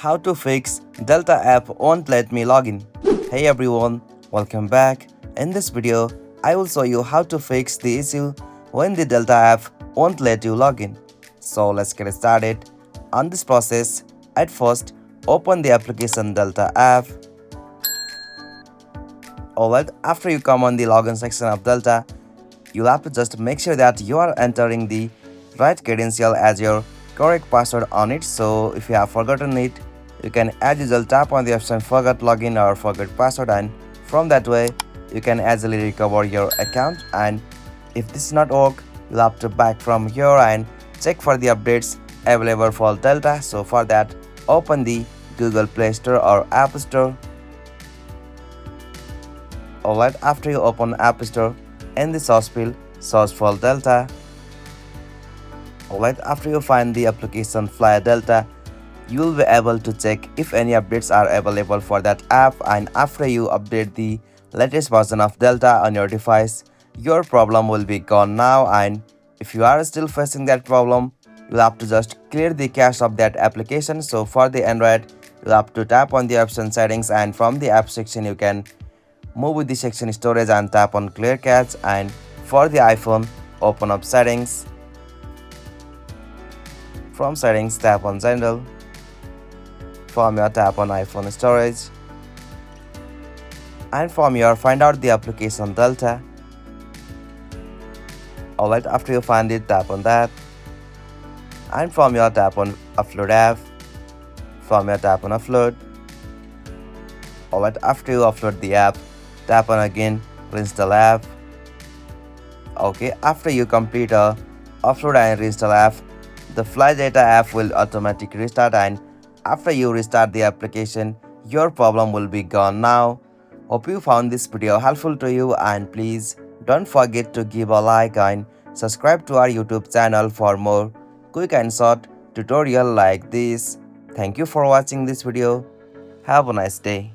How to fix Delta app won't let me login. Hey everyone, welcome back. In this video, I will show you how to fix the issue when the Delta app won't let you login. So let's get started. On this process, at first, open the application Delta app. Alright, after you come on the login section of Delta, you'll have to just make sure that you are entering the right credential as your correct password on it. So if you have forgotten it, you can as usual tap on the option forgot login or forget password, and from that way you can easily recover your account. And if this is not work, you'll have to back from here and check for the updates available for Delta. So for that, open the Google Play Store or App Store. Alright, after you open App Store, in the search field, search for Delta. Alright, after you find the application Fly Delta, you will be able to check if any updates are available for that app, and after you update the latest version of Delta on your device, your problem will be gone now. And if you are still facing that problem, you'll have to just clear the cache of that application. So for the Android, you'll have to tap on the option settings, and from the app section you can move with the section storage and tap on clear cache. And for the iPhone, open up settings. From settings, tap on general. From your tap on iPhone storage, and from your find out the application Delta. Alright, after you find it, tap on that, and from your tap on upload app. From your tap on upload. Alright, after you upload the app, tap on again reinstall app. Okay, after you complete a upload and reinstall app, the Fly Data app will automatically restart, and after you restart the application, your problem will be gone now. Hope you found this video helpful to you, and please don't forget to give a like and subscribe to our YouTube channel for more quick and short tutorial like this. Thank you for watching this video. Have a nice day.